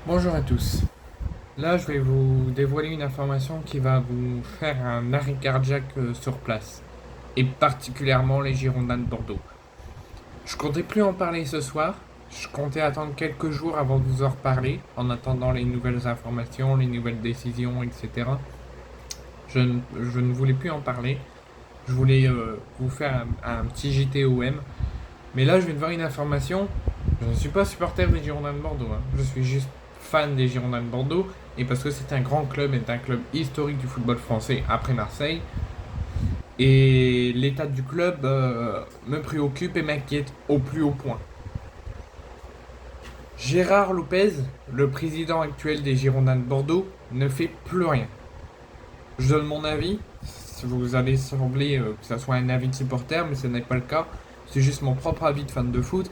Bonjour à tous. Là, je vais vous dévoiler une information qui va vous faire un arrêt cardiaque sur place, et particulièrement les Girondins de Bordeaux. Je comptais plus en parler ce soir, je comptais attendre quelques jours avant de vous en reparler, en attendant les nouvelles informations, les nouvelles décisions, etc. Je ne voulais plus en parler, je voulais vous faire un petit JTOM, mais là, je viens de voir une information. Je ne suis pas supporter des Girondins de Bordeaux, hein. Je suis juste fan des Girondins de Bordeaux. Et parce que c'est un grand club, et un club historique du football français après Marseille. Et l'état du club me préoccupe et m'inquiète au plus haut point. Gérard Lopez, le président actuel des Girondins de Bordeaux, ne fait plus rien. Je donne mon avis. Vous allez sembler que ça soit un avis de supporter, mais ce n'est pas le cas. C'est juste mon propre avis de fan de foot.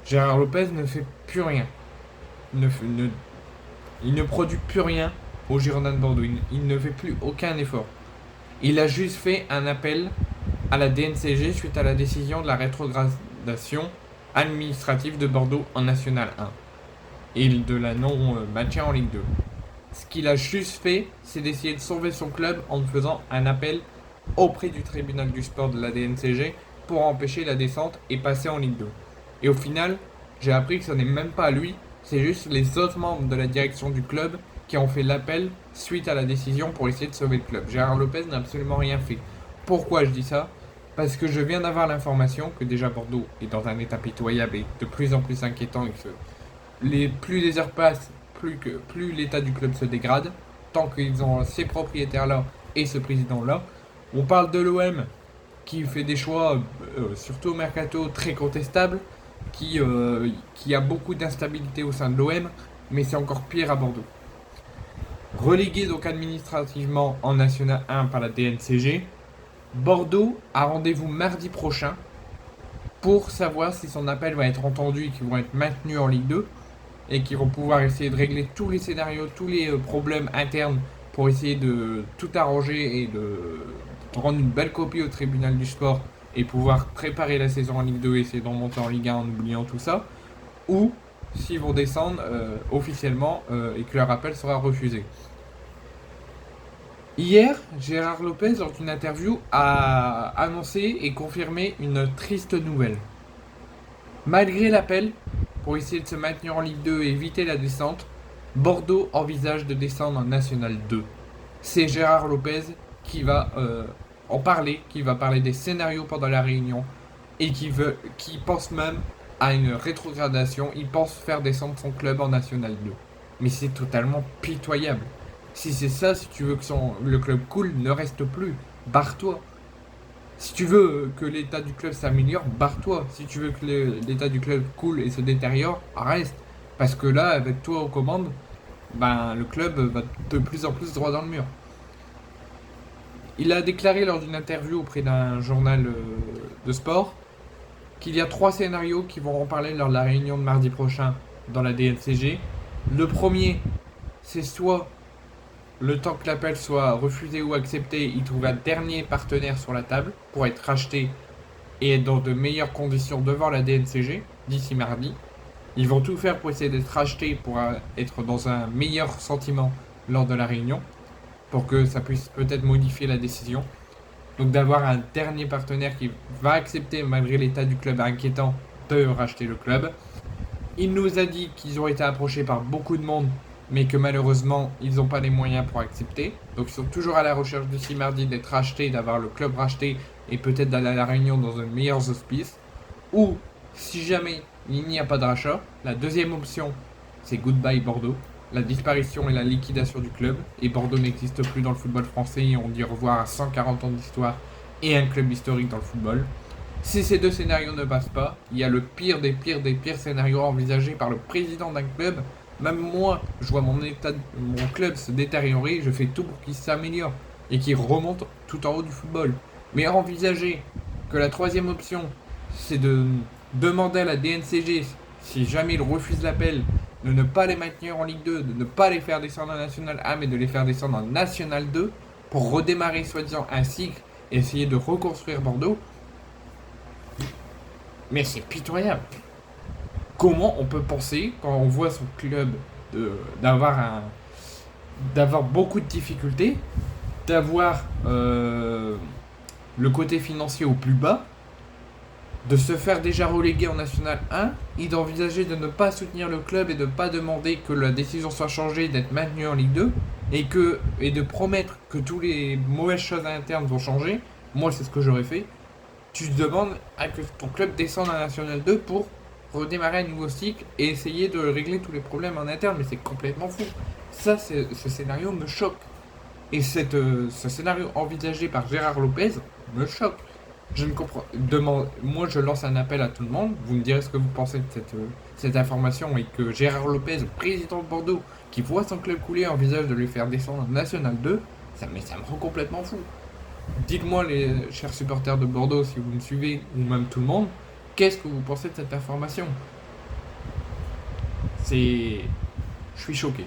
Gérard Lopez ne fait plus rien. Ne, ne- il ne produit plus rien aux Girondins de Bordeaux. Il ne fait plus aucun effort. Il a juste fait un appel à la DNCG suite à la décision de la rétrogradation administrative de Bordeaux en National 1 et de la non-maintien en Ligue 2. Ce qu'il a juste fait, c'est d'essayer de sauver son club en faisant un appel auprès du tribunal du sport de la DNCG pour empêcher la descente et passer en Ligue 2. Et au final, j'ai appris que ce n'est même pas lui, c'est juste les autres membres de la direction du club qui ont fait l'appel suite à la décision pour essayer de sauver le club. Gérard Lopez n'a absolument rien fait. Pourquoi je dis ça? Parce que je viens d'avoir l'information que déjà Bordeaux est dans un état pitoyable et de plus en plus inquiétant et que plus les heures passent, plus l'état du club se dégrade, tant qu'ils ont ces propriétaires-là et ce président-là. On parle de l'OM qui fait des choix, surtout au mercato, très contestables, qui a beaucoup d'instabilité au sein de l'OM, mais c'est encore pire à Bordeaux. Relégué donc administrativement en National 1 par la DNCG, Bordeaux a rendez-vous mardi prochain pour savoir si son appel va être entendu et qu'ils vont être maintenus en Ligue 2 et qui vont pouvoir essayer de régler tous les scénarios, tous les problèmes internes pour essayer de tout arranger et de rendre une belle copie au tribunal du sport et pouvoir préparer la saison en Ligue 2 et essayer d'en monter en Ligue 1 en oubliant tout ça, ou s'ils vont descendre officiellement et que leur appel sera refusé. Hier, Gérard Lopez, lors d'une interview, a annoncé et confirmé une triste nouvelle. Malgré l'appel, pour essayer de se maintenir en Ligue 2 et éviter la descente, Bordeaux envisage de descendre en National 2. C'est Gérard Lopez qui va en parler, qui va parler des scénarios pendant la réunion et qui pense même à une rétrogradation. Il pense faire descendre son club en National 2. Mais c'est totalement pitoyable. Si c'est ça, si tu veux que le club coule, ne reste plus. Barre-toi. Si tu veux que l'état du club s'améliore, barre-toi. Si tu veux que l'état du club coule et se détériore, reste. Parce que là, avec toi aux commandes, ben, le club va de plus en plus droit dans le mur. Il a déclaré lors d'une interview auprès d'un journal de sport qu'il y a trois scénarios qui vont en parler lors de la réunion de mardi prochain dans la DNCG. Le premier, c'est soit le temps que l'appel soit refusé ou accepté, il trouve un dernier partenaire sur la table pour être racheté et être dans de meilleures conditions devant la DNCG d'ici mardi. Ils vont tout faire pour essayer d'être rachetés pour être dans un meilleur sentiment lors de la réunion, pour que ça puisse peut-être modifier la décision. Donc d'avoir un dernier partenaire qui va accepter, malgré l'état du club inquiétant, de racheter le club. Il nous a dit qu'ils ont été approchés par beaucoup de monde, mais que malheureusement, ils n'ont pas les moyens pour accepter. Donc ils sont toujours à la recherche d'ici mardi d'être rachetés, d'avoir le club racheté et peut-être d'aller à la réunion dans un meilleur auspice. Ou, si jamais il n'y a pas de rachat, la deuxième option, c'est Goodbye Bordeaux. La disparition et la liquidation du club. Et Bordeaux n'existe plus dans le football français et on dit au revoir à 140 ans d'histoire et un club historique dans le football. Si ces deux scénarios ne passent pas, il y a le pire des pires des pires scénarios envisagés par le président d'un club. Même moi, je vois mon club se détériorer, je fais tout pour qu'il s'améliore et qu'il remonte tout en haut du football. Mais envisager que la troisième option, c'est de demander à la DNCG, si jamais ils refusent l'appel, de ne pas les maintenir en Ligue 2, de ne pas les faire descendre en National 1, mais de les faire descendre en National 2 pour redémarrer soi-disant un cycle et essayer de reconstruire Bordeaux. Mais c'est pitoyable. Comment on peut penser, quand on voit son club d'avoir beaucoup de difficultés, d'avoir le côté financier au plus bas, de se faire déjà reléguer en National 1 et d'envisager de ne pas soutenir le club et de ne pas demander que la décision soit changée, d'être maintenu en Ligue 2 et de promettre que toutes les mauvaises choses à l'interne vont changer. Moi, c'est ce que j'aurais fait. Tu te demandes à que ton club descende en National 2 pour redémarrer un nouveau cycle et essayer de régler tous les problèmes en interne, mais c'est complètement fou. Ça, ce scénario me choque. Et ce scénario envisagé par Gérard Lopez me choque. Je ne comprends. Moi, je lance un appel à tout le monde. Vous me direz ce que vous pensez de cette information et que Gérard Lopez, président de Bordeaux, qui voit son club couler, envisage de lui faire descendre en National 2. Ça me rend complètement fou. Dites-moi, les chers supporters de Bordeaux, si vous me suivez, ou même tout le monde, qu'est-ce que vous pensez de cette information? Je suis choqué.